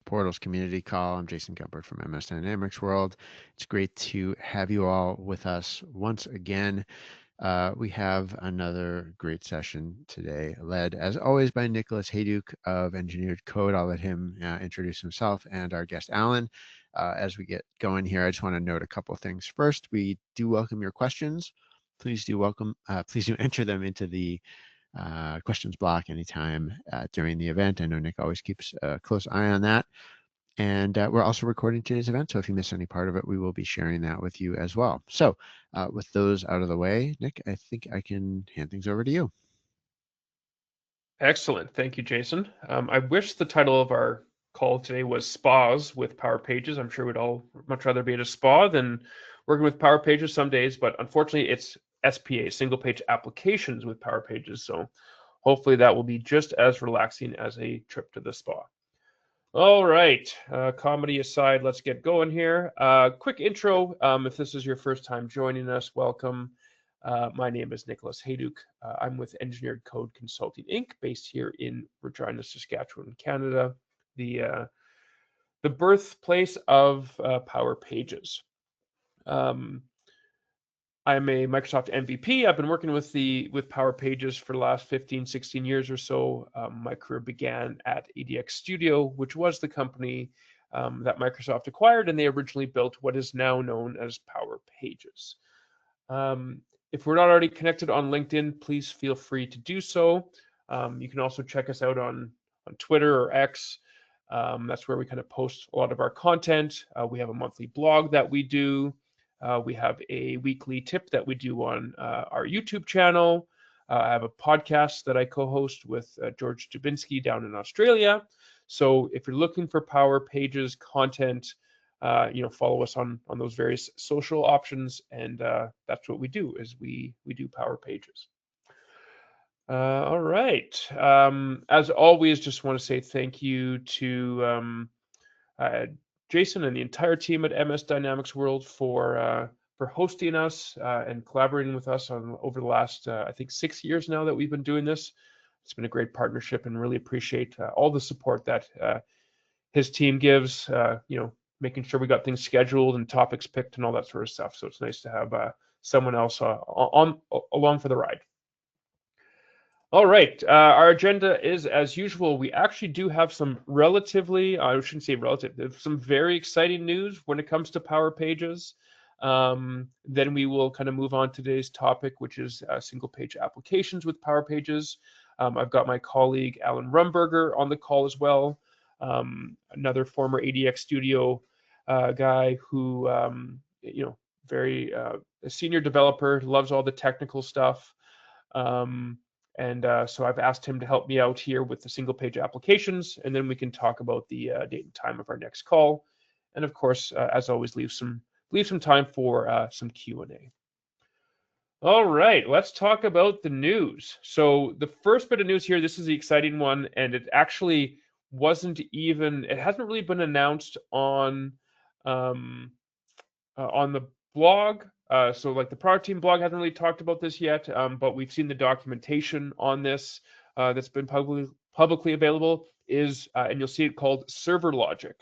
Portals Community Call. I'm Jason Gumpert from MS Dynamics World. It's great to have you all with us once again. We have another great session today, led as always by Nicholas Hayduke of Engineered Code. I'll let him introduce himself and our guest, Alan. As we get going here, I just want to note a couple of things. First, we do welcome your questions. Please do enter them into the questions block anytime during the event. I know Nick always keeps a close eye on that. And we're also recording today's event, so if you miss any part of it, we will be sharing that with you as well. So with those out of the way, Nick, I think I can hand things over to you. Excellent. Thank you, Jason. I wish the title of our call today was Spas with Power Pages. I'm sure we'd all much rather be at a spa than working with Power Pages some days, but unfortunately it's SPA, single page applications with Power Pages. So hopefully that will be just as relaxing as a trip to the spa. All right, comedy aside, let's get going here. Quick intro, if this is your first time joining us, welcome. My name is Nicholas Hayduke. I'm with Engineered Code Consulting Inc., based here in Regina, Saskatchewan, Canada, the birthplace of Power Pages. I'm a Microsoft MVP. I've been working with Power Pages for the last 15, 16 years or so. My career began at ADX Studio, which was the company that Microsoft acquired, and they originally built what is now known as Power Pages. If we're not already connected on LinkedIn, please feel free to do so. You can also check us out on Twitter or X. That's where we kind of post a lot of our content. We have a monthly blog that we do. We have a weekly tip that we do on our YouTube channel. I have a podcast that I co-host with George Dubinsky down in Australia. So if you're looking for Power Pages content, follow us on those various social options, and that's what we do. Is we do Power Pages. All right. As always, just want to say thank you to Jason and the entire team at MS Dynamics World for hosting us and collaborating with us on over the last I think 6 years now that we've been doing this. It's been a great partnership, and really appreciate all the support that his team gives. Making sure we got things scheduled and topics picked and all that sort of stuff. So it's nice to have someone else along for the ride. All right, our agenda is as usual. We actually do have some I shouldn't say relative, some very exciting news when it comes to Power Pages. Then we will kind of move on to today's topic, which is single page applications with Power Pages. I've got my colleague Alan Rumberger on the call as well, another former ADX Studio guy who, very a senior developer, loves all the technical stuff. And so I've asked him to help me out here with the single page applications, and then we can talk about the date and time of our next call. And of course, as always, leave some time for some Q&A. All right, let's talk about the news. So the first bit of news here, this is the exciting one, and it actually it hasn't really been announced on the blog. So like the product team blog hasn't really talked about this yet, but we've seen the documentation on this that's been publicly available and you'll see it called Server Logic.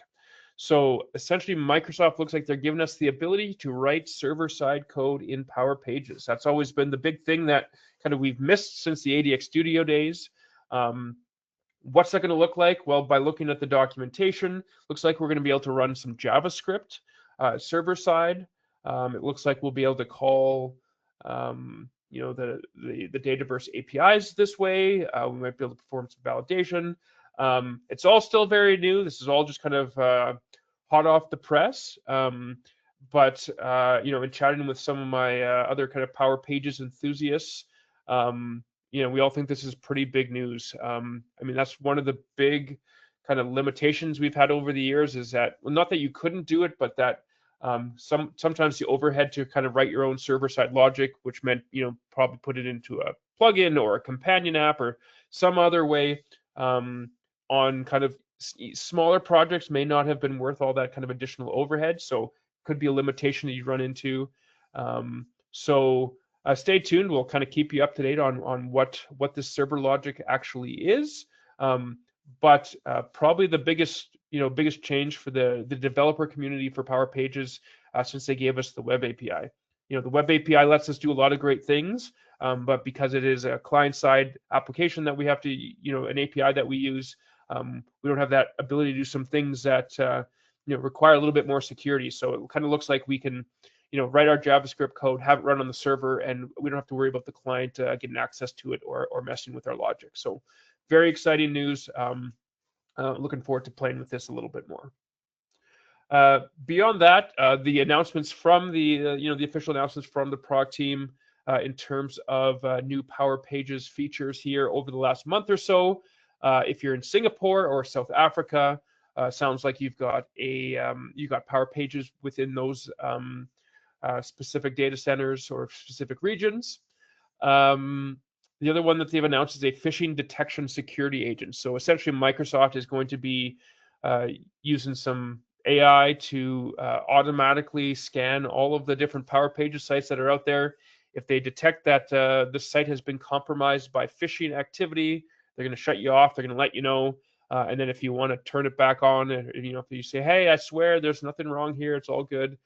So essentially, Microsoft looks like they're giving us the ability to write server-side code in Power Pages. That's always been the big thing that kind of we've missed since the ADX Studio days. What's that going to look like? Well, by looking at the documentation, looks like we're going to be able to run some JavaScript server side. It looks like we'll be able to call the Dataverse APIs this way. We might be able to perform some validation. It's all still very new. This is all just kind of hot off the press. But in chatting with some of my other kind of Power Pages enthusiasts, we all think this is pretty big news. That's one of the big kind of limitations we've had over the years, is that, well, not that you couldn't do it, but that sometimes the overhead to kind of write your own server-side logic, which meant probably put it into a plugin or a companion app or some other way, on kind of smaller projects may not have been worth all that kind of additional overhead. So could be a limitation that you run into. So stay tuned. We'll kind of keep you up to date on what this server logic actually is. But probably the biggest biggest change for the developer community for Power Pages since they gave us the web API. The web API lets us do a lot of great things, but because it is a client-side application that we have to, an API that we use, we don't have that ability to do some things that require a little bit more security. So it kind of looks like we can, write our JavaScript code, have it run on the server, and we don't have to worry about the client getting access to it or messing with our logic. So very exciting news. Looking forward to playing with this a little bit more. Beyond that, the announcements from the official announcements from the Prague team in terms of new Power Pages features here over the last month or so. If you're in Singapore or South Africa, sounds like you've got Power Pages within those specific data centers or specific regions. The other one that they've announced is a phishing detection security agent. So essentially, Microsoft is going to be using some AI to automatically scan all of the different Power Pages sites that are out there. If they detect that the site has been compromised by phishing activity, they're going to shut you off. They're going to let you know. And then if you want to turn it back on, if you say, hey, I swear there's nothing wrong here, it's all good,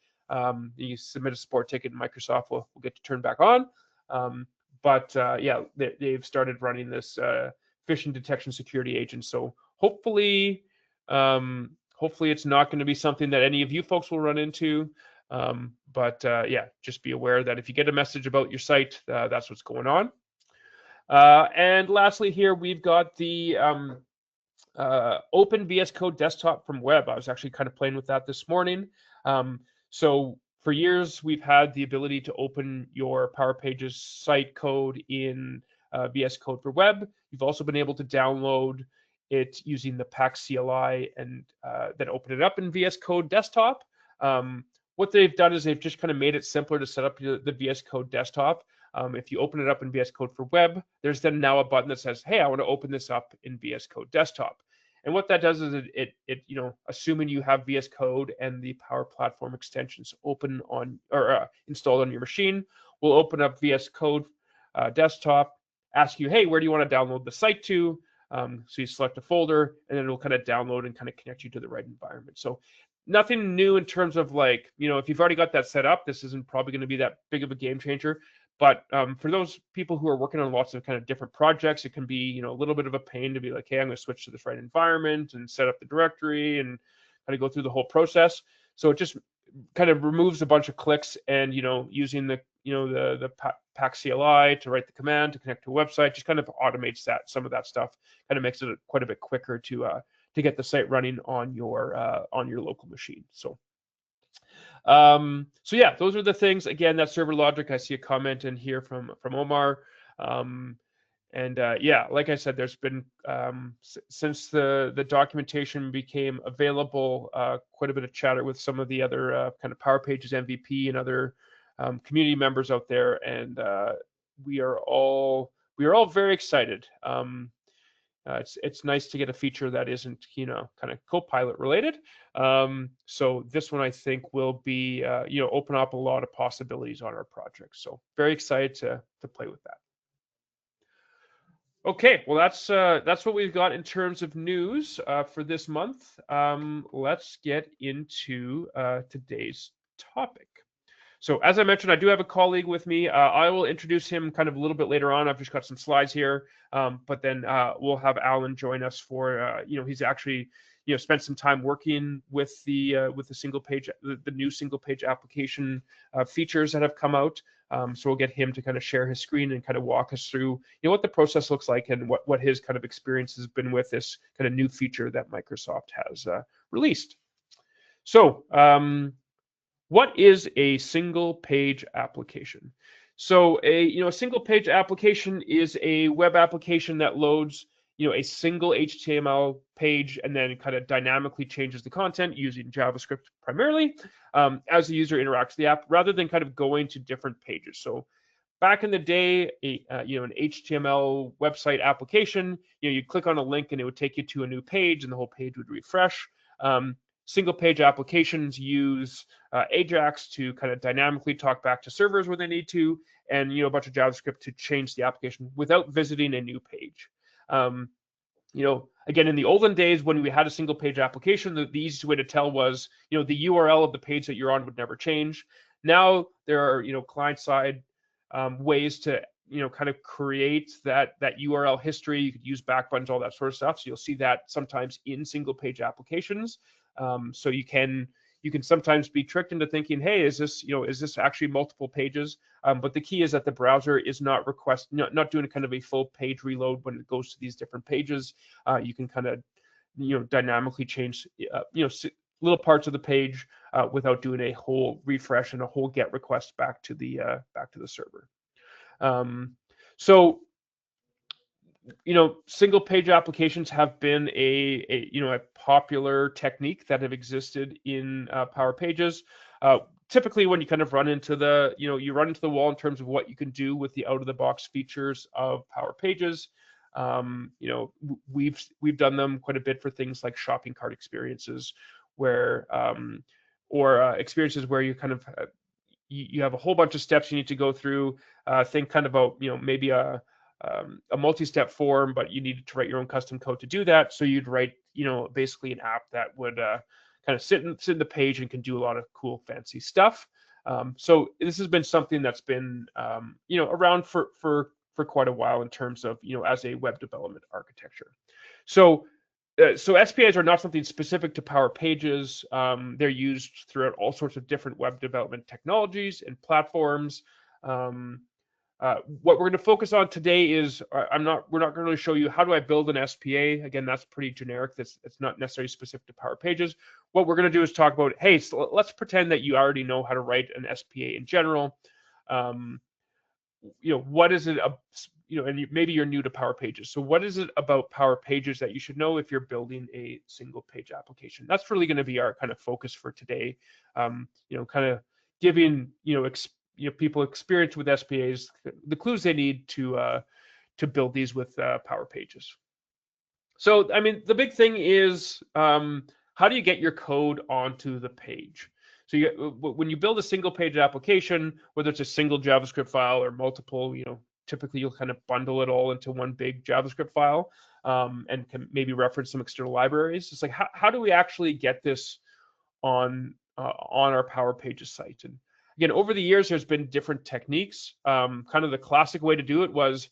you submit a support ticket and Microsoft will get to turn back on. But they've started running this phishing detection security agent. So hopefully it's not going to be something that any of you folks will run into. Just be aware that if you get a message about your site, that's what's going on. And lastly here, we've got the Open VS Code desktop from web. I was actually kind of playing with that this morning. So for years, we've had the ability to open your Power Pages site code in VS Code for web. You've also been able to download it using the Pack CLI and then open it up in VS Code desktop. What they've done is they've just kind of made it simpler to set up the VS Code desktop. If you open it up in VS Code for web, there's then now a button that says, hey, I want to open this up in VS Code desktop. And what that does is it assuming you have VS Code and the Power Platform extensions open on or installed on your machine, will open up VS Code desktop, ask you, hey, where do you want to download the site to? So you select a folder, and then it'll kind of download and kind of connect you to the right environment. So nothing new in terms of if you've already got that set up, this isn't probably going to be that big of a game changer. But for those people who are working on lots of kind of different projects, it can be a little bit of a pain to be like, hey, I'm going to switch to this right environment and set up the directory and kind of go through the whole process. So it just kind of removes a bunch of clicks, and using the Pack CLI to write the command to connect to a website just kind of automates some of that stuff. Kind of makes it quite a bit quicker to get the site running on your local machine. So those are the things. Again, that server logic. I see a comment in here from Omar. Like I said, there's been since the documentation became available, quite a bit of chatter with some of the other kind of Power Pages MVP and other community members out there, and we are all very excited. It's nice to get a feature that isn't kind of Copilot related. So this one I think will be open up a lot of possibilities on our project. So very excited to play with that. Okay, well that's what we've got in terms of news for this month. Let's get into today's topic. So as I mentioned, I do have a colleague with me. I will introduce him kind of a little bit later on. I've just got some slides here, but then we'll have Alan join us for, he's actually, spent some time working with the new single page application features that have come out. So we'll get him to kind of share his screen and kind of walk us through, what the process looks like and what his kind of experience has been with this kind of new feature that Microsoft has released. So, what is a single page application? So a single page application is a web application that loads a single HTML page and then kind of dynamically changes the content using JavaScript primarily as the user interacts with the app, rather than kind of going to different pages. So back in the day, an HTML website application, you'd click on a link and it would take you to a new page and the whole page would refresh. Single page applications use Ajax to kind of dynamically talk back to servers when they need to, and a bunch of JavaScript to change the application without visiting a new page. again, in the olden days when we had a single page application, the easiest way to tell was, the URL of the page that you're on would never change. Now there are, client side ways to, kind of create that URL history. You could use back buttons, all that sort of stuff. So you'll see that sometimes in single page applications. So you can sometimes be tricked into thinking, hey, is this actually multiple pages? But the key is that the browser is not not doing kind of a full page reload when it goes to these different pages. You can kind of, dynamically change, little parts of the page without doing a whole refresh and a whole GET request back to the server. So single page applications have been a popular technique that have existed in Power Pages. Typically, when you kind of run into the wall in terms of what you can do with the out of the box features of Power Pages. We've done them quite a bit for things like shopping cart experiences, where or experiences where you kind of you have a whole bunch of steps you need to go through. Think kind of about maybe a multi-step form, but you needed to write your own custom code to do that. So you'd write basically an app that would kind of sit in the page and can do a lot of cool fancy stuff. So this has been something that's been around for quite a while in terms of as a web development architecture. So SPAs are not something specific to Power Pages. They're used throughout all sorts of different web development technologies and platforms. What we're going to focus on today is we're not going to really show you how do I build an SPA. Again, that's pretty generic. It's not necessarily specific to Power Pages. What we're going to do is talk about, hey, so let's pretend that you already know how to write an SPA in general. What is it? And maybe you're new to Power Pages. So what is it about Power Pages that you should know if you're building a single page application? That's really going to be our kind of focus for today. Kind of giving people experience with SPAs the clues they need to build these with Power Pages. So I mean, the big thing is how do you get your code onto the page? So when you build a single page application, whether it's a single JavaScript file or multiple, typically you'll kind of bundle it all into one big JavaScript file and can maybe reference some external libraries. It's like, how do we actually get this on our Power Pages site? And again, over the years, there's been different techniques. Kind of the classic way to do it was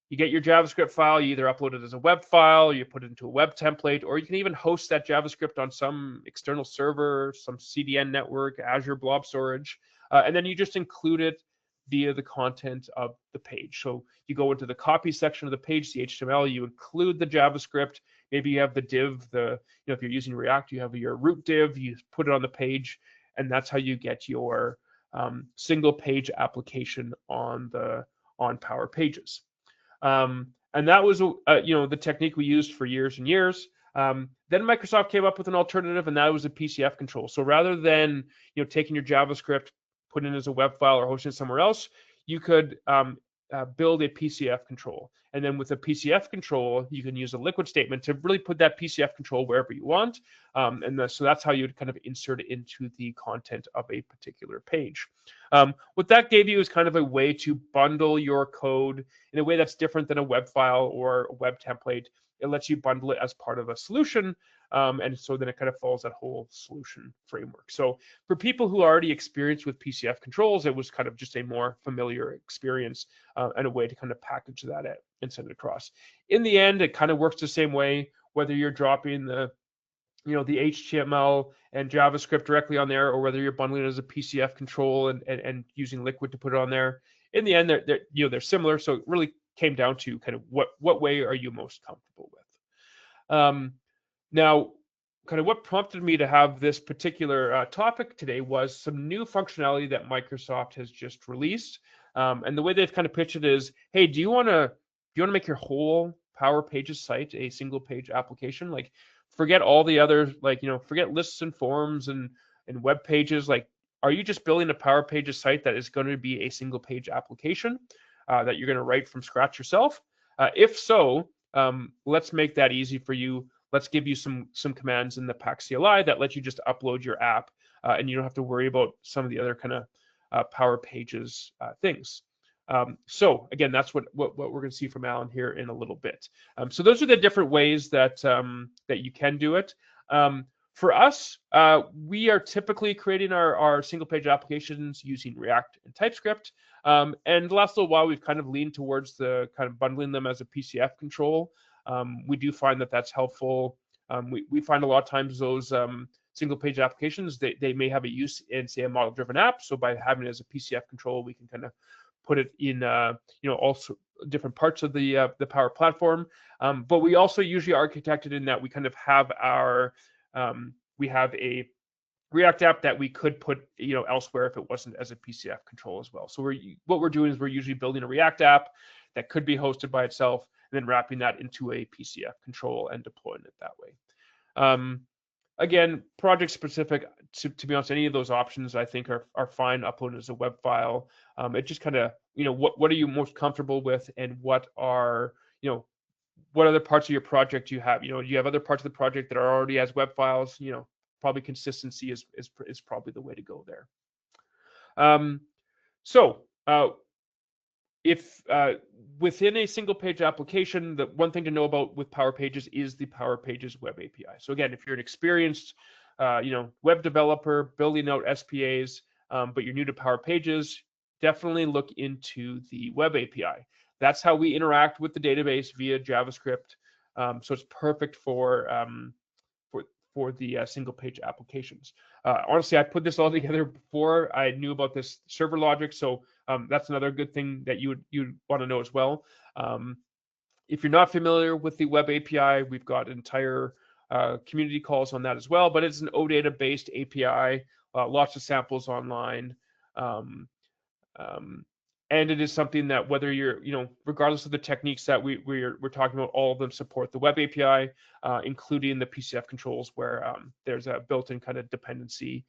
you get your JavaScript file, you either upload it as a web file, you put it into a web template, or you can even host that JavaScript on some external server, some CDN network, Azure Blob Storage, and then you just include it via the content of the page. So you go into the copy section of the page, the HTML, you include the JavaScript. Maybe you have the div, if you're using React, you have your root div, you put it on the page, and that's how you get your single page application on Power Pages. And that was the technique we used for years and years. Then Microsoft came up with an alternative, and that was a PCF control. So rather than taking your JavaScript, putting it as a web file or hosting it somewhere else, you could build a PCF control. And then with a PCF control, you can use a liquid statement to really put that PCF control wherever you want. So that's how you would kind of insert it into the content of a particular page. What that gave you is kind of a way to bundle your code in a way that's different than a web file or a web template. It lets you bundle it as part of a solution. And so then it kind of follows that whole solution framework. So for people who are already experienced with PCF controls, it was kind of just a more familiar experience and a way to kind of package that and send it across. In the end, it kind of works the same way, whether you're dropping the HTML and JavaScript directly on there, or whether you're bundling it as a PCF control and using Liquid to put it on there. In the end, they're similar. So it really came down to kind of what way are you most comfortable with. Now, kind of what prompted me to have this particular topic today was some new functionality that Microsoft has just released. And the way they've kind of pitched it is, hey, do you want to make your whole Power Pages site a single page application? Like, forget all the other, forget lists and forms and web pages. Like, are you just building a Power Pages site that is going to be a single page application that you're going to write from scratch yourself? If so, let's make that easy for you. Let's give you some commands in the Pack CLI that let you just upload your app, and you don't have to worry about some of the other kind of Power Pages things. So again, that's what we're going to see from Alan here in a little bit. So those are the different ways that that you can do it. For us, we are typically creating our single page applications using React and TypeScript. And the last little while, we've kind of leaned towards the kind of bundling them as a PCF control. We do find that that's helpful. We find a lot of times those single page applications, they may have a use in, say, a model driven app. So by having it as a PCF control, we can kind of put it in also different parts of the Power Platform. But we also usually architect it in that we kind of have our we have a React app that we could put elsewhere if it wasn't as a PCF control as well. So what we're doing is we're usually building a React app that could be hosted by itself, and then wrapping that into a PCF control and deploying it that way. Again, project specific, to be honest, any of those options I think are fine uploaded as a web file. It just kind of, what are you most comfortable with, and what are, what other parts of your project you have? Do you have other parts of the project that are already as web files? Probably consistency is probably the way to go there. If within a single page application, the one thing to know about with Power Pages is the Power Pages web API. So again, if you're an experienced web developer building out SPAs, but you're new to Power Pages, definitely look into the web API. That's how we interact with the database via JavaScript. So it's perfect for the single page applications. Honestly, I put this all together before I knew about this server logic. So that's another good thing that you'd want to know as well. If you're not familiar with the web API, we've got entire community calls on that as well, but it's an OData based API, lots of samples online. And it is something that whether you're, regardless of the techniques that we're talking about, all of them support the web API, including the PCF controls, where there's a built-in kind of dependency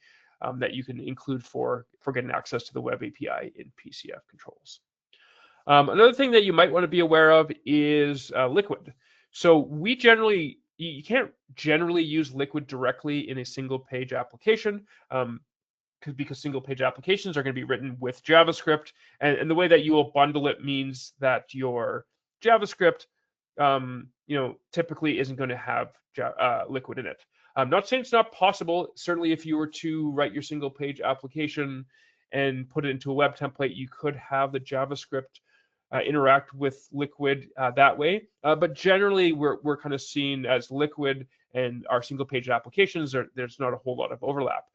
that you can include for getting access to the web API in PCF controls. Another thing that you might want to be aware of is Liquid. So you can't generally use Liquid directly in a single page application. Because single page applications are going to be written with JavaScript, and the way that you will bundle it means that your JavaScript, typically isn't going to have Liquid in it. I'm not saying it's not possible. Certainly, if you were to write your single page application and put it into a web template, you could have the JavaScript interact with Liquid that way. But generally, we're kind of seen as Liquid and our single page applications. There's not a whole lot of overlap.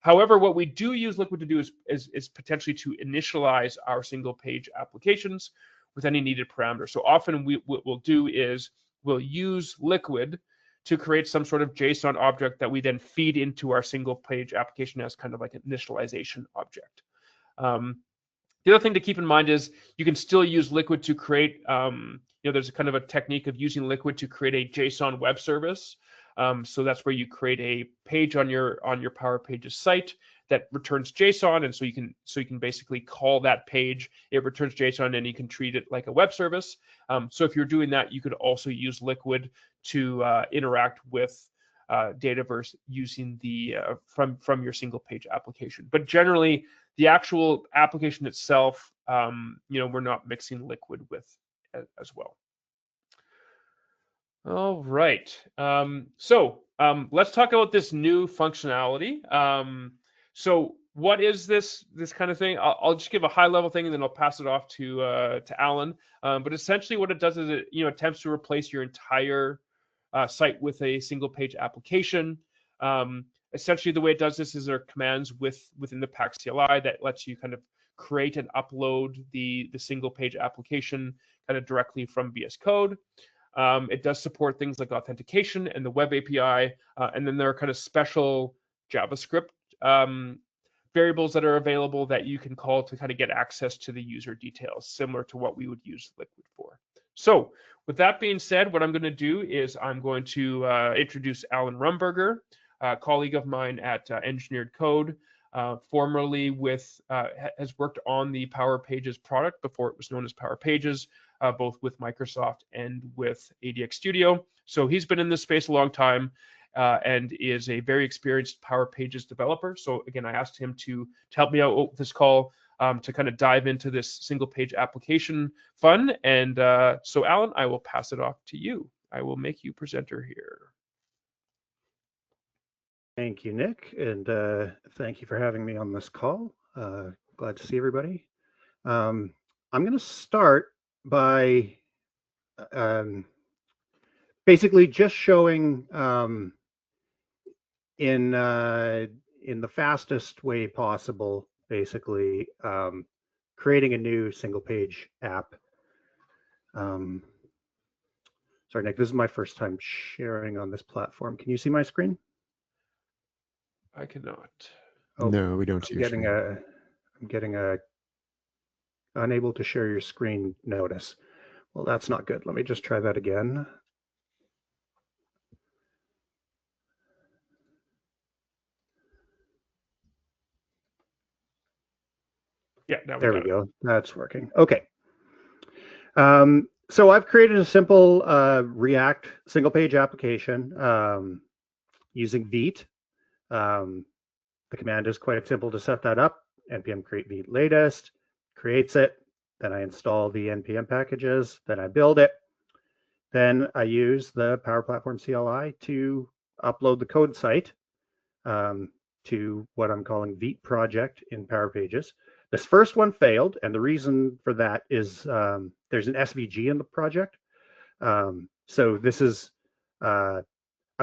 However, what we do use Liquid to do is potentially to initialize our single page applications with any needed parameters. So often what we'll do is we'll use Liquid to create some sort of JSON object that we then feed into our single page application as kind of like an initialization object. The other thing to keep in mind is you can still use Liquid to create, there's a kind of a technique of using Liquid to create a JSON web service. So that's where you create a page on your Power Pages site that returns JSON, and so you can basically call that page. It returns JSON, and you can treat it like a web service. So if you're doing that, you could also use Liquid to interact with Dataverse using the from your single page application. But generally, the actual application itself, we're not mixing Liquid with as well. All right. So let's talk about this new functionality. So what is this kind of thing? I'll just give a high level thing, and then I'll pass it off to Alan. But essentially, what it does is it attempts to replace your entire site with a single page application. Essentially, the way it does this is there are commands within the Pack CLI that lets you kind of create and upload the single page application kind of directly from VS Code. It does support things like authentication and the web API, and then there are kind of special JavaScript variables that are available that you can call to kind of get access to the user details, similar to what we would use Liquid for. So with that being said, what I'm going to do is I'm going to introduce Alan Rumberger, a colleague of mine at Engineered Code, formerly has worked on the Power Pages product before it was known as Power Pages, both with Microsoft and with ADX Studio. So he's been in this space a long time and is a very experienced Power Pages developer. So again, I asked him to help me out with this call. to kind of dive into this single page application fun. And so Alan, I will pass it off to you. I will make you presenter here. Thank you, Nick, and thank you for having me on this call. Glad to see everybody. I'm going to start by basically just showing in the fastest way possible, basically creating a new single page app. Sorry, Nick, this is my first time sharing on this platform. Can you see my screen? I cannot. Oh, no, we don't see your screen. I'm getting a unable to share your screen notice. Well, that's not good. Let me just try that again. Yeah, now there we go. That's working. Okay. So I've created a simple React single page application using Vite. The command is quite simple to set that up. npm create Vite latest, creates it. Then I install the npm packages. Then I build it. Then I use the Power Platform CLI to upload the code site to what I'm calling Vite project in Power Pages. This first one failed, and the reason for that is there's an SVG in the project. So this is a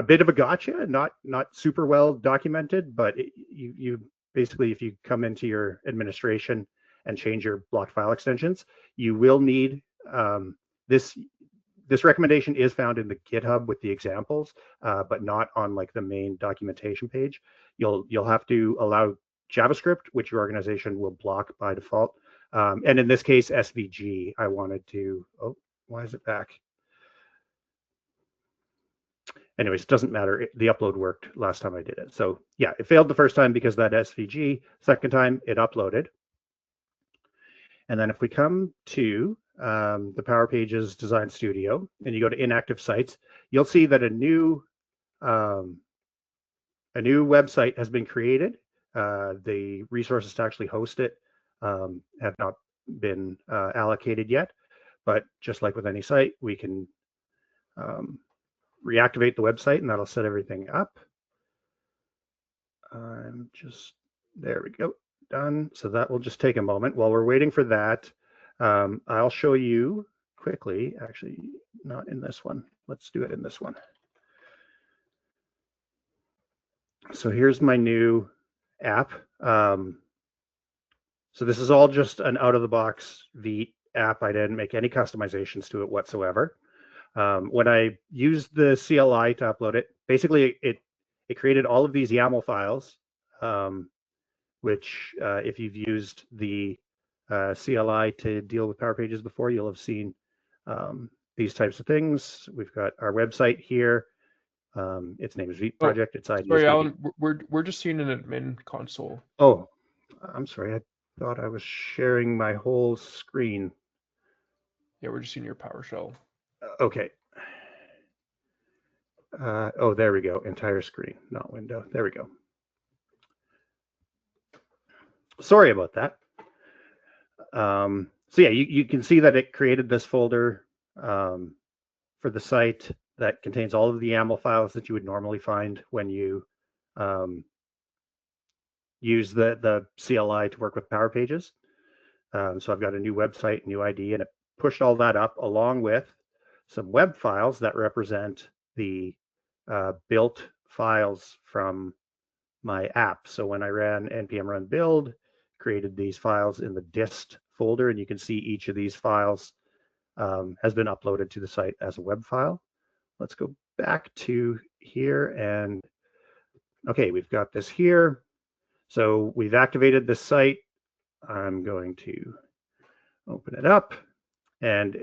bit of a gotcha, not super well documented, but you basically, if you come into your administration and change your blocked file extensions, you will need this recommendation is found in the GitHub with the examples, but not on like the main documentation page. You'll have to allow JavaScript, which your organization will block by default. And in this case, SVG, I wanted to, oh, why is it back? Anyways, it doesn't matter. The upload worked last time I did it. So yeah, it failed the first time because of that SVG. Second time, it uploaded. And then if we come to the Power Pages Design Studio and you go to inactive sites, you'll see that a new website has been created. The resources to actually host it have not been allocated yet. But just like with any site, we can reactivate the website and that'll set everything up. There we go, done. So that will just take a moment. While we're waiting for that, I'll show you quickly, actually not in this one. Let's do it in this one. So here's my new app. So this is all just an out-of-the-box Vite app. I didn't make any customizations to it whatsoever. When I used the CLI to upload it, basically it created all of these YAML files, which if you've used the CLI to deal with Power Pages before, you'll have seen these types of things. We've got our website here. Its name is Vite project. Its ID. Sorry, Alan, we're just seeing an admin console. Oh, I'm sorry. I thought I was sharing my whole screen. Yeah, we're just seeing your PowerShell. Okay. Oh, there we go. Entire screen, not window. There we go. Sorry about that. So yeah, you can see that it created this folder for the site that contains all of the YAML files that you would normally find when you use the CLI to work with Power Pages. So I've got a new website, new ID, and it pushed all that up along with some web files that represent the built files from my app. So when I ran npm run build, created these files in the dist folder, and you can see each of these files has been uploaded to the site as a web file. Let's go back to here and okay, we've got this here. So we've activated this site. I'm going to open it up and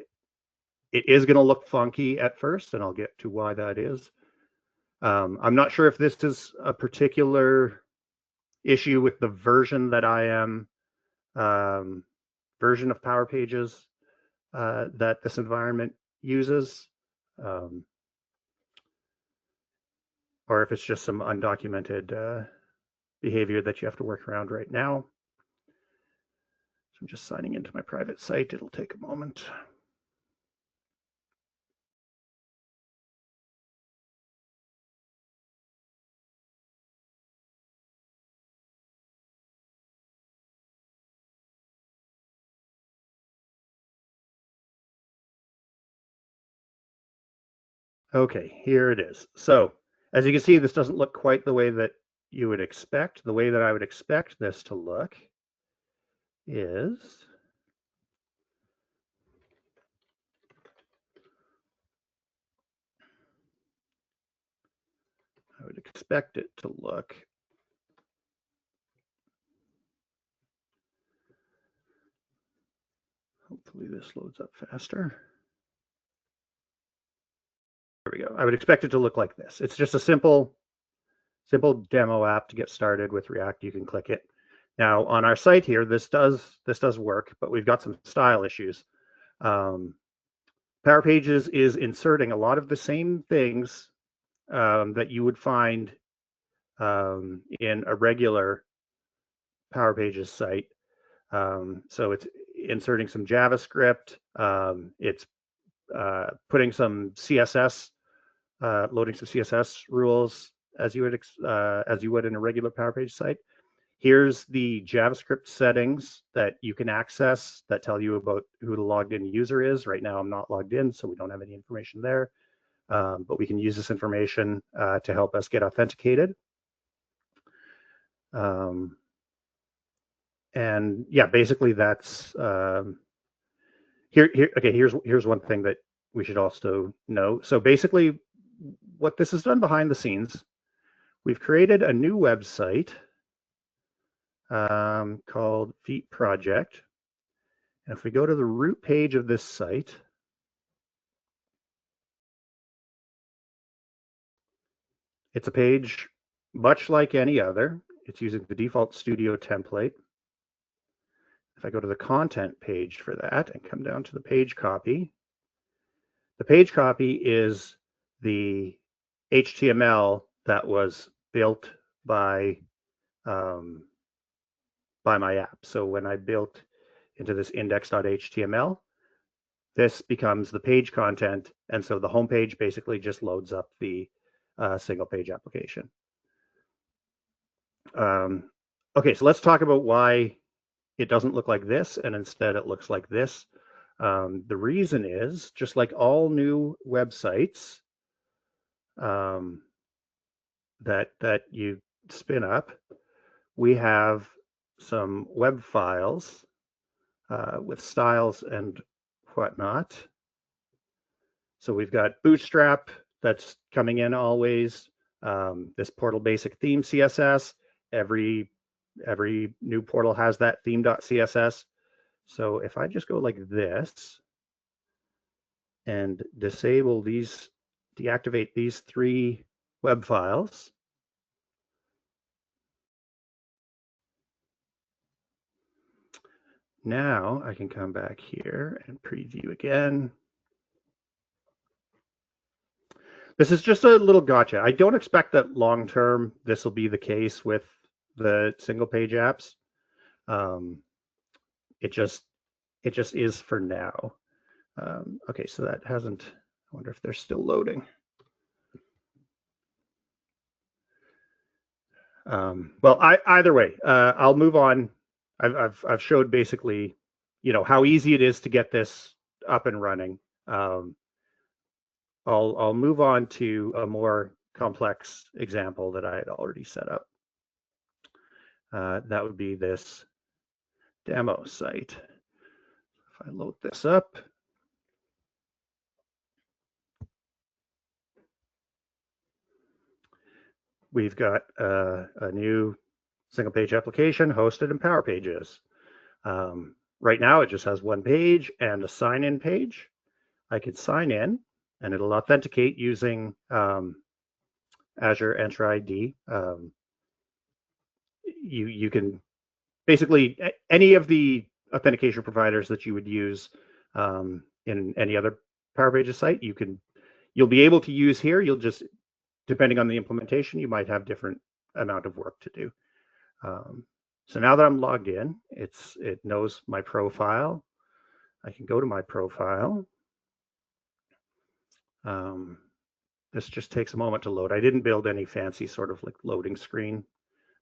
it is going to look funky at first, and I'll get to why that is. I'm not sure if this is a particular issue with the version that I am, version of Power Pages that this environment uses, or if it's just some undocumented behavior that you have to work around right now. So I'm just signing into my private site. It'll take a moment. Okay, here it is. So as you can see, this doesn't look quite the way that you would expect. The way that I would expect this to look is I would expect it to look hopefully this loads up faster. There we go. I would expect it to look like this. It's just a simple demo app to get started with React. You can click it. Now on our site here, this does work, but we've got some style issues. Power Pages is inserting a lot of the same things that you would find in a regular Power Pages site. So it's inserting some JavaScript. It's putting some CSS, loading some CSS rules as you would in a regular Power Page site. Here's the JavaScript settings that you can access that tell you about who the logged in user is. Right now I'm not logged in, so we don't have any information there. But we can use this information to help us get authenticated. And yeah, basically that's here's one thing that we should also know. So basically what this has done behind the scenes, we've created a new website called Feet Project. And if we go to the root page of this site, it's a page much like any other. It's using the default Studio template. If I go to the content page for that and come down to the page copy, the page copy is the HTML that was built by my app. So when I built into this index.html, this becomes the page content. And so the home page basically just loads up the single page application. Okay, so let's talk about why it doesn't look like this and instead it looks like this. The reason is, just like all new websites that you spin up, we have some web files with styles and whatnot. So we've got Bootstrap that's coming in always. This Portal Basic Theme CSS. Every new portal has that theme.css. So if I just go like this and deactivate these 3 web files, now I can come back here and preview again. This is just a little gotcha. I don't expect that long term this will be the case with the single page apps. It just is for now. Okay, so that hasn't, I wonder if they're still loading. Well, either way, I'll move on. I've showed basically, how easy it is to get this up and running. I'll move on to a more complex example that I had already set up. That would be this demo site. If I load this up, we've got a new single page application hosted in Power Pages. Right now, it just has one page and a sign in page. I could sign in and it'll authenticate using Azure Entra ID. You can basically any of the authentication providers that you would use in any other Power Pages site, you'll be able to use here. You'll just, depending on the implementation, you might have different amount of work to do. So now that I'm logged in, it knows my profile. I can go to my profile. This just takes a moment to load. I didn't build any fancy sort of like loading screen,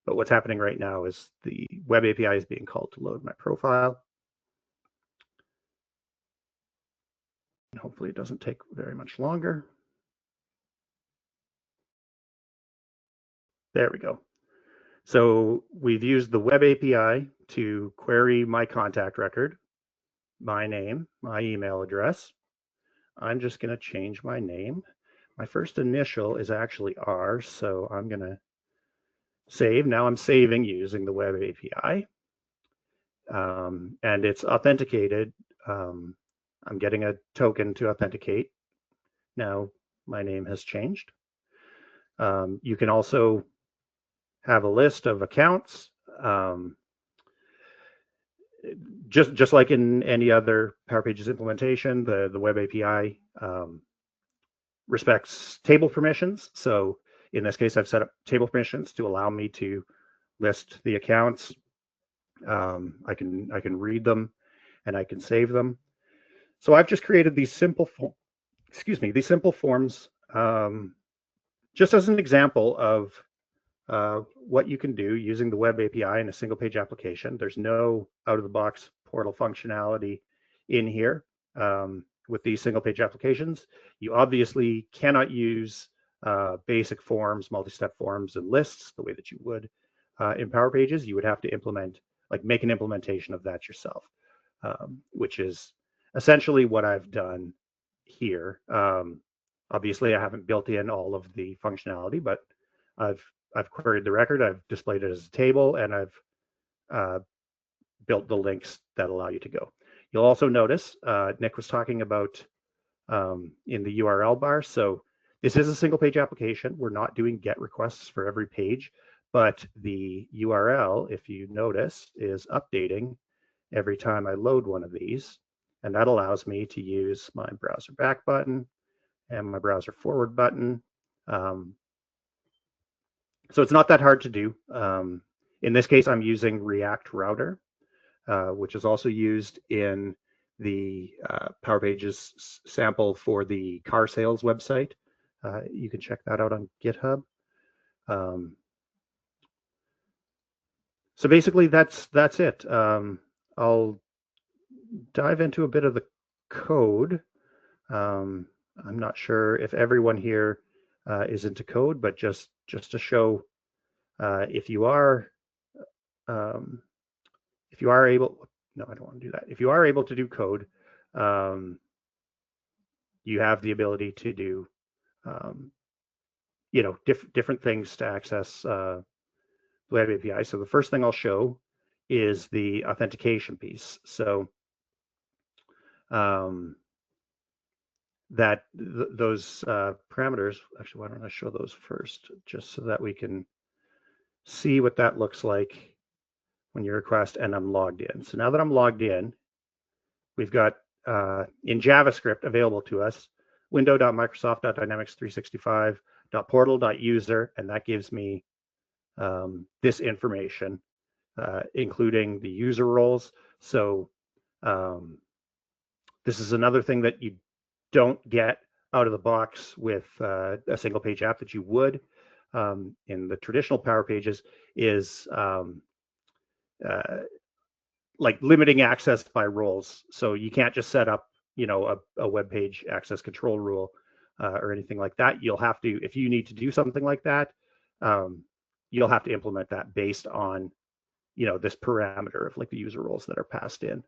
but what's happening right now is the web API is being called to load my profile. And hopefully it doesn't take very much longer. There we go. So we've used the web API to query my contact record, my name, my email address. I'm just going to change my name. My first initial is actually R, so I'm going to save. Now I'm saving using the web API. And it's authenticated. I'm getting a token to authenticate. Now my name has changed. You can also have a list of accounts. Just like in any other Power Pages implementation, the web API respects table permissions. So in this case, I've set up table permissions to allow me to list the accounts. I can read them and I can save them. So I've just created these simple forms just as an example of what you can do using the web API in a single page application. There's no out-of-the-box portal functionality in here with these single page applications. You obviously cannot use basic forms, multi-step forms, and lists the way that you would in Power Pages. You would have to make an implementation of that yourself, which is essentially what I've done here. Obviously, I haven't built in all of the functionality, but I've queried the record, I've displayed it as a table, and I've built the links that allow you to go. You'll also notice Nick was talking about in the URL bar. So this is a single page application. We're not doing GET requests for every page, but the URL, if you notice, is updating every time I load one of these. And that allows me to use my browser back button and my browser forward button. So it's not that hard to do. In this case, I'm using React Router, which is also used in the Power Pages sample for the car sales website. You can check that out on GitHub. So basically, that's it. I'll dive into a bit of the code. I'm not sure if everyone here is into code, but just to show if you are able, no, I don't want to do that. If you are able to do code, you have the ability to do different things to access the web API. So the first thing I'll show is the authentication piece. So those parameters, actually, why don't I show those first, just so that we can see what that looks like when you request and I'm logged in. So now that I'm logged in, we've got in JavaScript available to us, window.microsoft.dynamics365.portal.user, and that gives me this information, including the user roles. So this is another thing that you don't get out of the box with a single page app that you would in the traditional Power Pages is like limiting access by roles. So you can't just set up, a web page access control rule or anything like that. You'll have to, if you need to do something like that, you'll have to implement that based on, this parameter of like the user roles that are passed in.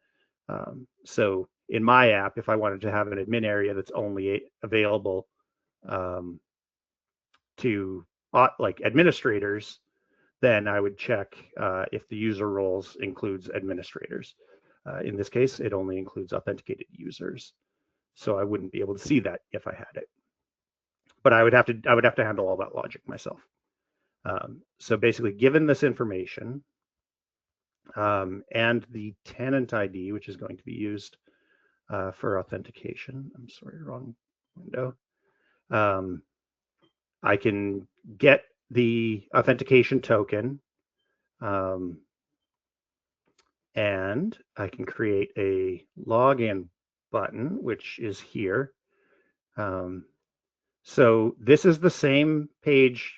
So in my app, if I wanted to have an admin area that's only available to like administrators, then I would check if the user roles includes administrators. In this case, it only includes authenticated users. So I wouldn't be able to see that if I had it. But I would have to handle all that logic myself. So basically, given this information and the tenant ID, which is going to be used for authentication. I'm sorry, wrong window. I can get the authentication token and I can create a login button, which is here. So this is the same page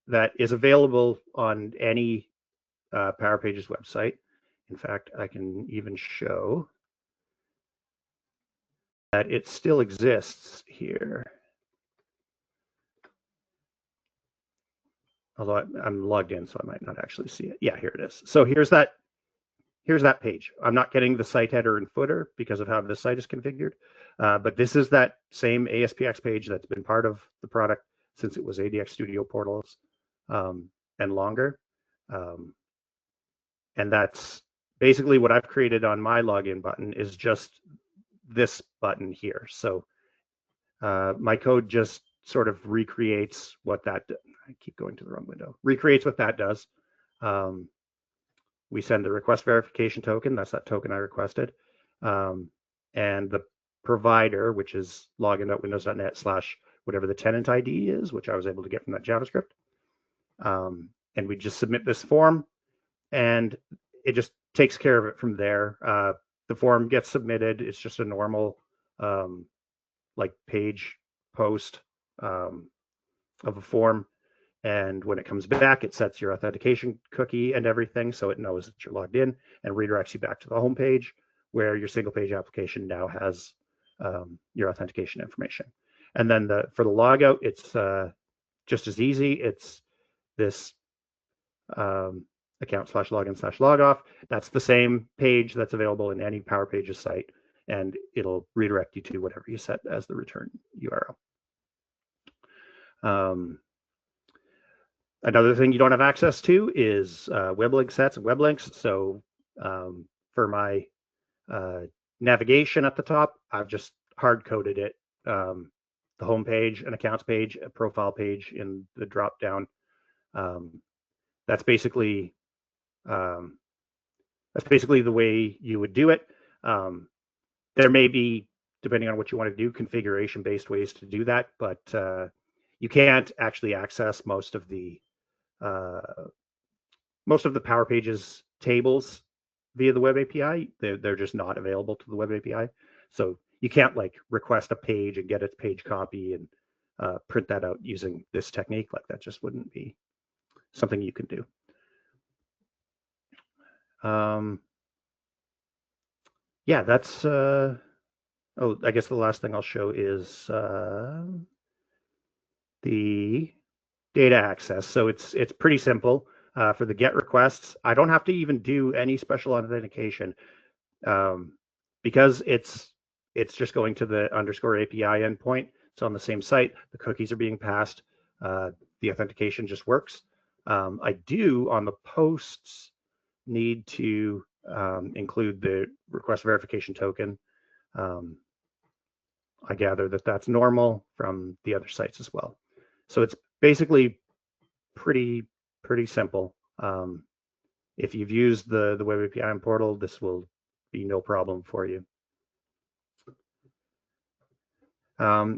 that is available on any Power Pages website. In fact, I can even show that it still exists here. Although I'm logged in, so I might not actually see it. Yeah, here it is. So here's that page. I'm not getting the site header and footer because of how the site is configured. But this is that same ASPX page that's been part of the product since it was ADX Studio Portals and longer. And that's basically what I've created on my login button is just this button here. So my code just sort of recreates what that, I keep going to the wrong window, recreates what that does. We send the request verification token, that's that token I requested. And the provider, which is login.windows.net/ whatever the tenant ID is, which I was able to get from that JavaScript. And we just submit this form and it just takes care of it from there. The form gets submitted. It's just a normal like page post of a form. And when it comes back, it sets your authentication cookie and everything, so it knows that you're logged in and redirects you back to the home page where your single page application now has your authentication information. And then for the logout, it's just as easy. It's this account/login/logoff. That's the same page that's available in any Power Pages site, and it'll redirect you to whatever you set as the return URL. Another thing you don't have access to is web link sets and web links. So for my navigation at the top, I've just hard coded it. The home page, an accounts page, a profile page in the drop down. That's basically the way you would do it. There may be, depending on what you want to do, configuration-based ways to do that, but you can't actually access most of the Power Pages tables via the Web API. They're just not available to the Web API. So you can't like request a page and get its page copy and print that out using this technique. Like that just wouldn't be something you can do. Yeah, that's, oh, I guess the last thing I'll show is the data access. So it's pretty simple for the GET requests. I don't have to even do any special authentication because it's just going to the _ API endpoint. It's on the same site. The cookies are being passed. The authentication just works. I do on the posts need to include the request verification token. I gather that that's normal from the other sites as well. So it's basically pretty simple. If you've used the Web API portal, this will be no problem for you.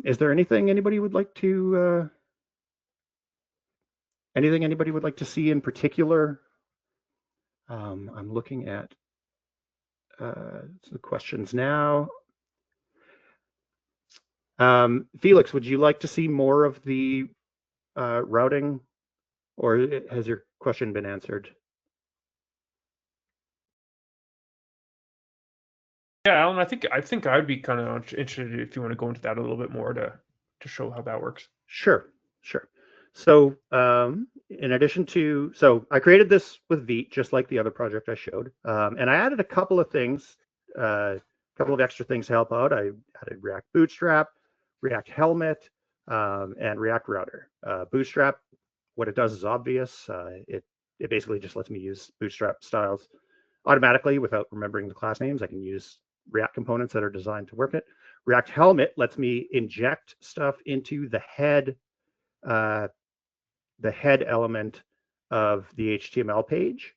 Is there anything anybody would like to see in particular? I'm looking at the questions now. Felix, would you like to see more of the routing, or has your question been answered? Yeah, Alan, I think I'd be kind of interested if you want to go into that a little bit more to show how that works. Sure. So in addition to, so I created this with Vite, just like the other project I showed, and I added a couple of things, a couple of extra things to help out. I added React Bootstrap, React Helmet, and React Router. Bootstrap, what it does is obvious. It basically just lets me use Bootstrap styles automatically without remembering the class names. I can use React components that are designed to work it. React Helmet lets me inject stuff into the head element of the HTML page.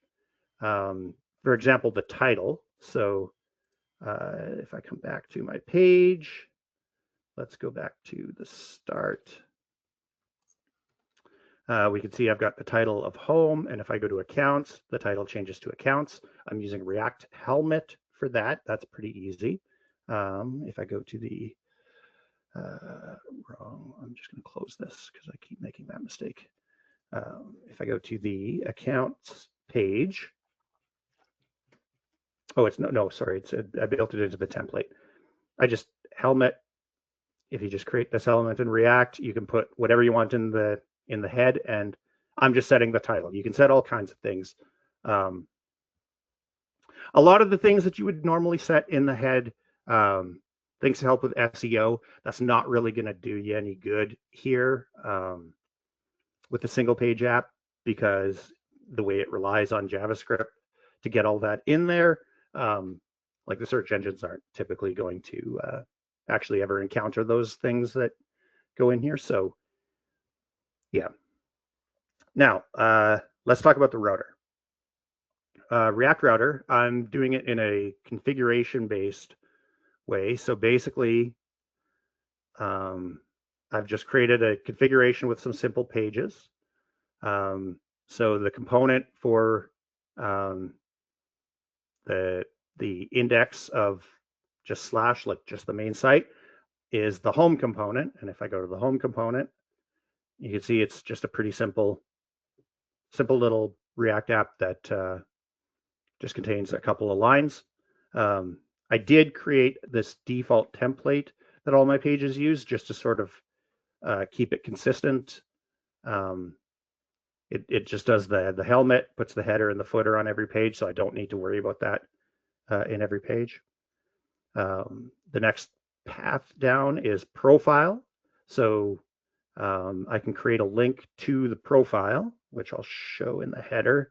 For example, the title. So if I come back to my page, let's go back to the start. we can see I've got the title of home, and if I go to accounts, the title changes to accounts. I'm using React Helmet for that. That's pretty easy. If I go to the I'm just going to close this because I keep making that mistake. If I go to the accounts page, oh, it's sorry, I built it into the template. I just helmet. If you just create this element in React, you can put whatever you want in the head, and I'm just setting the title. You can set all kinds of things. A lot of the things that you would normally set in the head, things to help with SEO, that's not really going to do you any good here with a single page app, because the way it relies on JavaScript to get all that in there, like the search engines aren't typically going to actually ever encounter those things that go in here. So yeah. Now, let's talk about the router. React Router, I'm doing it in a configuration-based way. So basically, I've just created a configuration with some simple pages. So the component for the index of just slash, like just the main site, is the home component. And if I go to the home component, you can see it's just a pretty simple little React app that just contains a couple of lines. I did create this default template that all my pages use just to sort of keep it consistent. It just does the helmet, puts the header and the footer on every page, so I don't need to worry about that in every page. The next path down is profile. So I can create a link to the profile, which I'll show in the header.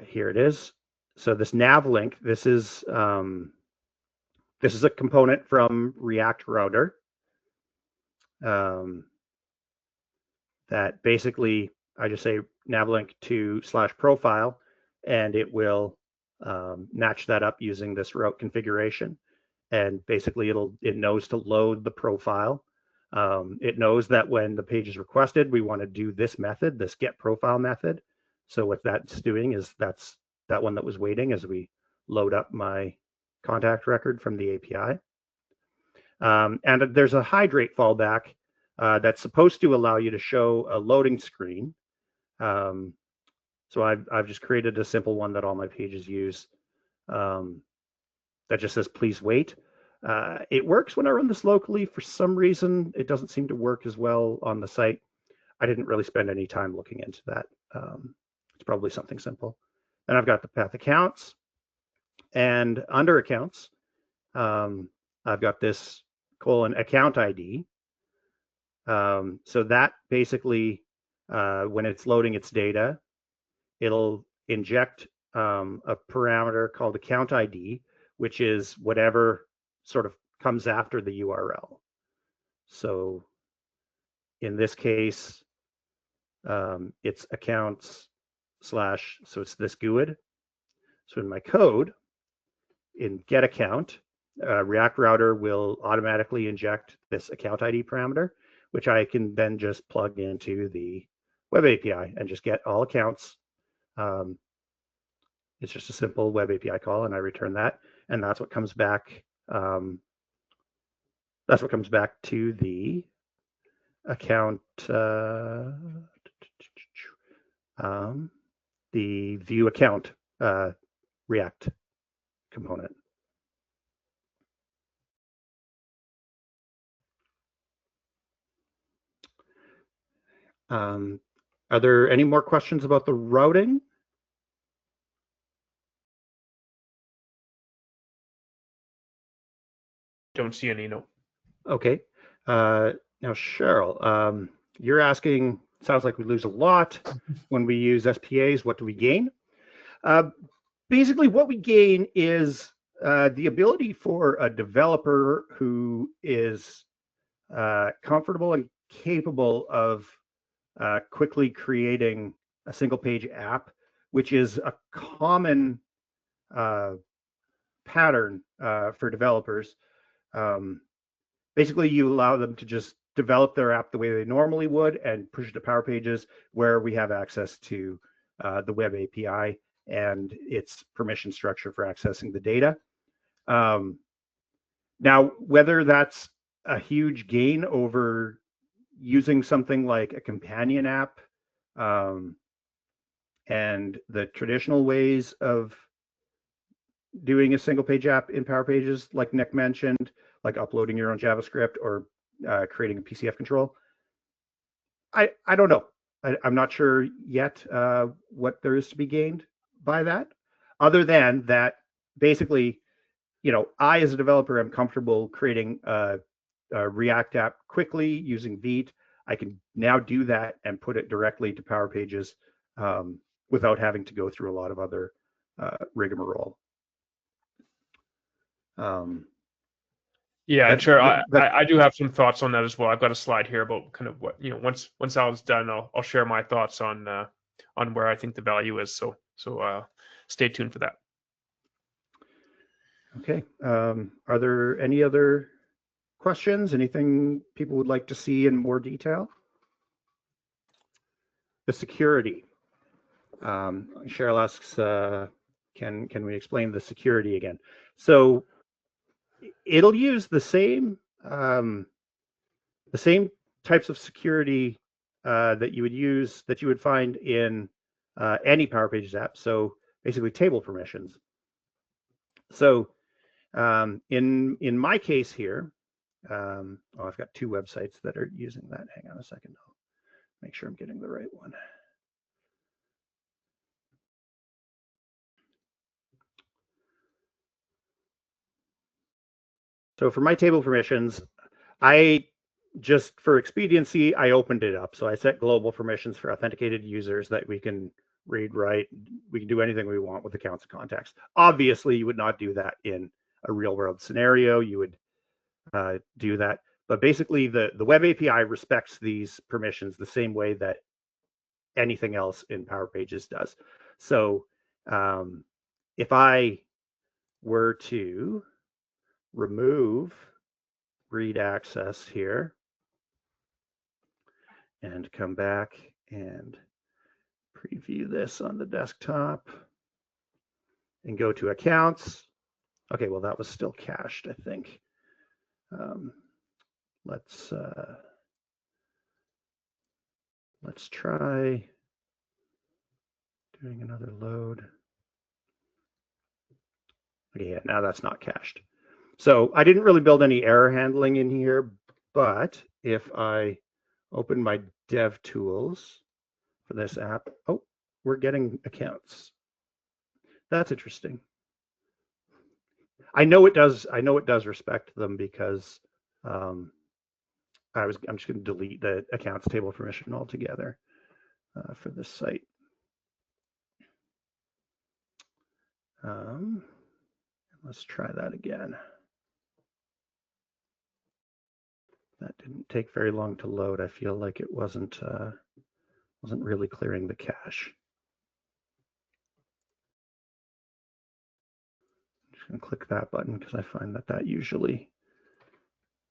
Here it is. So this nav link, this is a component from React Router that basically I just say nav link to /profile, and it will match that up using this route configuration. And basically it knows to load the profile. It knows that when the page is requested, we want to do this method, this get profile method. So what that's doing is that's that one that was waiting as we load up my contact record from the API. And there's a hydrate fallback that's supposed to allow you to show a loading screen. So I've just created a simple one that all my pages use that just says, please wait. It works when I run this locally. For some reason, it doesn't seem to work as well on the site. I didn't really spend any time looking into that. It's probably something simple. Then I've got the path accounts, and under accounts, I've got this :account ID. So that basically, when it's loading its data, it'll inject a parameter called account ID, which is whatever sort of comes after the URL. So in this case, it's accounts / so it's this GUID. So in my code, in get account, React Router will automatically inject this account ID parameter, which I can then just plug into the web API and just get all accounts. It's just a simple web API call, and I return that, and that's what comes back. That's what comes back to the account, the view account React component. Are there any more questions about the routing? Don't see any, no. Okay. Now, Cheryl, you're asking, sounds like we lose a lot when we use SPAs. What do we gain? Basically, what we gain is the ability for a developer who is comfortable and capable of quickly creating a single page app, which is a common pattern for developers. Basically, you allow them to just develop their app the way they normally would and push it to Power Pages, where we have access to the web API and its permission structure for accessing the data. Now, whether that's a huge gain over using something like a companion app and the traditional ways of doing a single page app in Power Pages, like Nick mentioned, like uploading your own JavaScript or creating a PCF control, I don't know. I'm not sure yet what there is to be gained by that, other than that basically, I as a developer am comfortable creating a React app quickly using Vite. I can now do that and put it directly to Power Pages without having to go through a lot of other rigmarole. Yeah, sure. I do have some thoughts on that as well. I've got a slide here about kind of what, once Alan's done, I'll share my thoughts on where I think the value is. So stay tuned for that. Okay. Are there any other questions? Anything people would like to see in more detail? The security. Cheryl asks, can we explain the security again? So it'll use the same types of security that you would find in any Power Pages app. So basically table permissions. So in my case here, I've got two websites that are using that. Hang on a second. I'll make sure I'm getting the right one. So for my table permissions, just for expediency, I opened it up. So I set global permissions for authenticated users that we can read, write. We can do anything we want with accounts and contacts. Obviously, you would not do that in a real world scenario. You would do that. But basically, the web API respects these permissions the same way that anything else in Power Pages does. So if I were to remove read access here and come back and preview this on the desktop and go to accounts. Okay, well, that was still cached, I think. Let's try doing another load. Okay, yeah, now that's not cached. So I didn't really build any error handling in here, but if I open my dev tools for this app, oh, we're getting accounts. That's interesting. I know it does respect them because I'm just going to delete the accounts table permission altogether for this site. Let's try that again. That didn't take very long to load. I feel like it wasn't really clearing the cache. I'm just going to click that button because I find that usually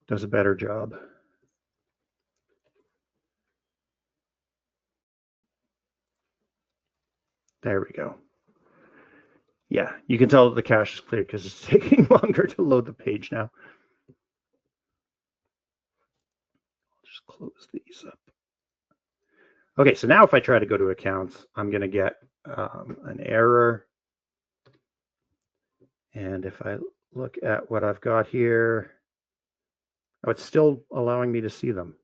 does a better job. There we go. Yeah, you can tell that the cache is clear because it's taking longer to load the page now. I'll just close these up. Okay, so now if I try to go to accounts, I'm going to get an error. And if I look at what I've got here, oh, it's still allowing me to see them.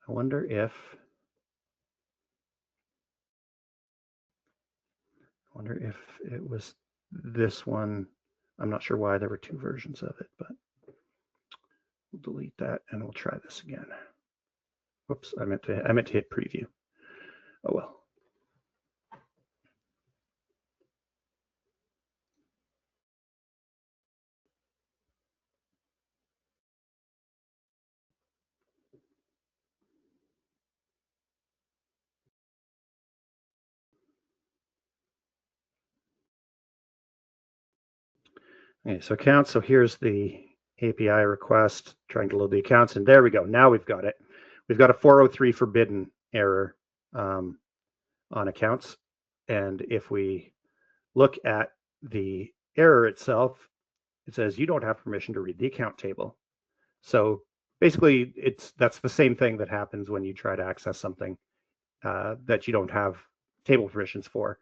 I wonder if it was this one. I'm not sure why there were two versions of it, but we'll delete that and we'll try this again. Whoops, I meant to hit preview. Oh well. Okay, so accounts. So here's the API request, trying to load the accounts, and there we go. Now we've got it. We've got a 403 forbidden error on accounts. And if we look at the error itself, it says you don't have permission to read the account table. So basically, that's the same thing that happens when you try to access something that you don't have table permissions for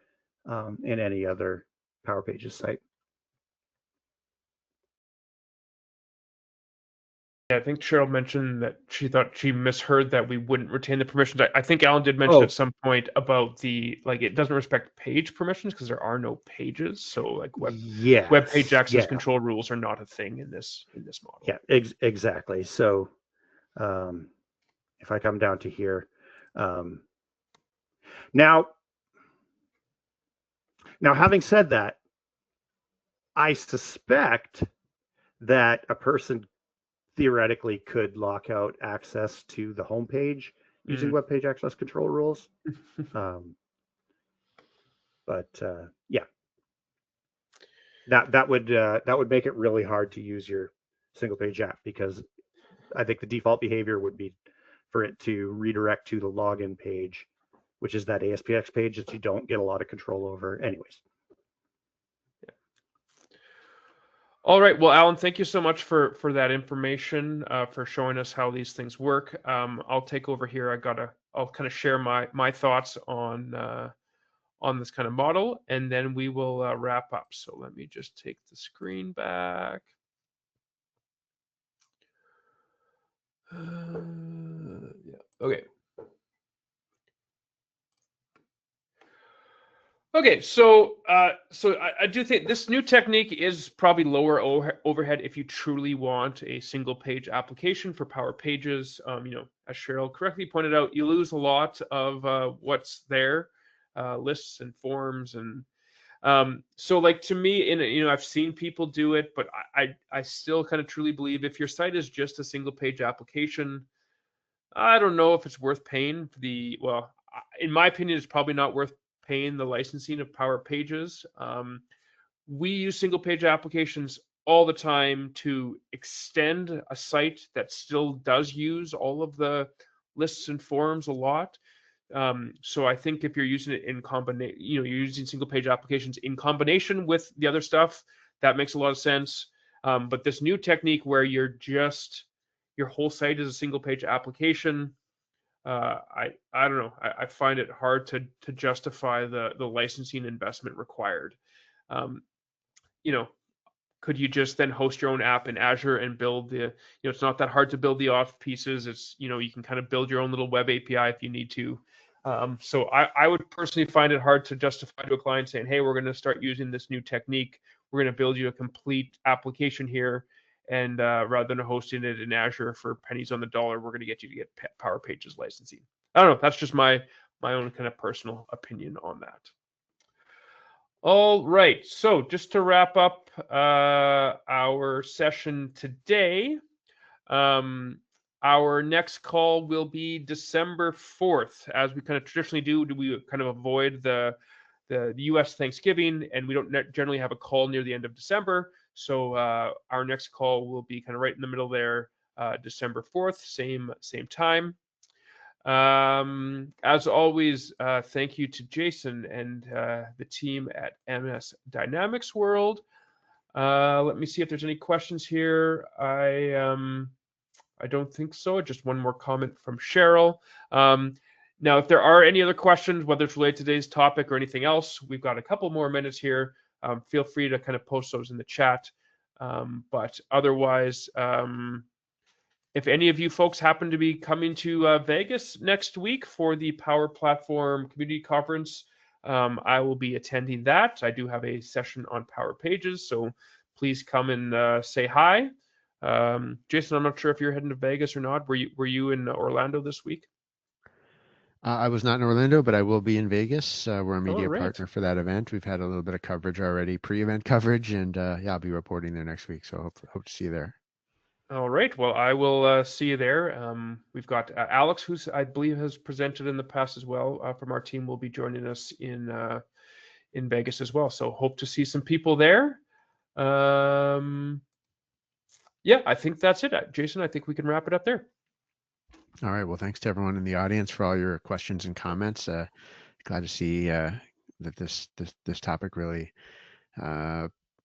in any other Power Pages site. Yeah, I think Cheryl mentioned that she thought she misheard that we wouldn't retain the permissions. I think Alan did mention at some point about it doesn't respect page permissions because there are no pages. So like web page access control rules are not a thing in this model. Yeah, exactly. So if I come down to here, now having said that, I suspect that a person theoretically could lock out access to the homepage using web page access control rules. Yeah, that would make it really hard to use your single page app, because I think the default behavior would be for it to redirect to the login page, which is that ASPX page that you don't get a lot of control over anyways. All right. Well, Alan, thank you so much for that information, for showing us how these things work. I'll take over here. I'll kind of share my thoughts on this kind of model, and then we will wrap up. So let me just take the screen back. Yeah. Okay. Okay, so I do think this new technique is probably lower overhead if you truly want a single page application for Power Pages. As Cheryl correctly pointed out, you lose a lot of what's there, lists and forms, and so like to me, I've seen people do it, but I still kind of truly believe if your site is just a single page application, I don't know if it's worth paying in my opinion, it's probably not worth paying the licensing of Power Pages. We use single page applications all the time to extend a site that still does use all of the lists and forms a lot. So I think if you're using it in combination, you're using single page applications in combination with the other stuff, that makes a lot of sense. But this new technique where your whole site is a single page application, I don't know. I find it hard to justify the licensing investment required. Could you just then host your own app in Azure and build it's not that hard to build the off pieces. It's, you can kind of build your own little web API if you need to. So I would personally find it hard to justify to a client saying, hey, we're going to start using this new technique. We're going to build you a complete application here. And rather than hosting it in Azure for pennies on the dollar, we're going to get you to get Power Pages licensing. I don't know. That's just my own kind of personal opinion on that. All right. So just to wrap up our session today, our next call will be December 4th. As we kind of traditionally do, we kind of avoid the U.S. Thanksgiving, and we don't generally have a call near the end of December. So our next call will be kind of right in the middle there, December 4th, same time. As always, thank you to Jason and the team at MS Dynamics World. Let me see if there's any questions here. I don't think so. Just one more comment from Cheryl. Now, if there are any other questions, whether it's related to today's topic or anything else, we've got a couple more minutes here. Feel free to kind of post those in the chat. But otherwise, if any of you folks happen to be coming to Vegas next week for the Power Platform Community Conference, I will be attending that. I do have a session on Power Pages, so please come and say hi. Jason, I'm not sure if you're heading to Vegas or not. Were you in Orlando this week? I was not in Orlando, but I will be in Vegas. We're a media partner for that event. We've had a little bit of coverage already, pre-event coverage, and I'll be reporting there next week. So hope to see you there. All right. Well, I will see you there. We've got Alex, who's I believe has presented in the past as well from our team, will be joining us in Vegas as well. So hope to see some people there. Yeah, I think that's it. Jason, I think we can wrap it up there. All right. Well, thanks to everyone in the audience for all your questions and comments. Glad to see that this topic really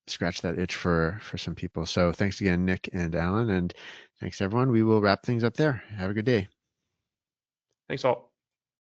scratched that itch for some people. So thanks again, Nick and Alan, and thanks everyone. We will wrap things up there. Have a good day. Thanks all.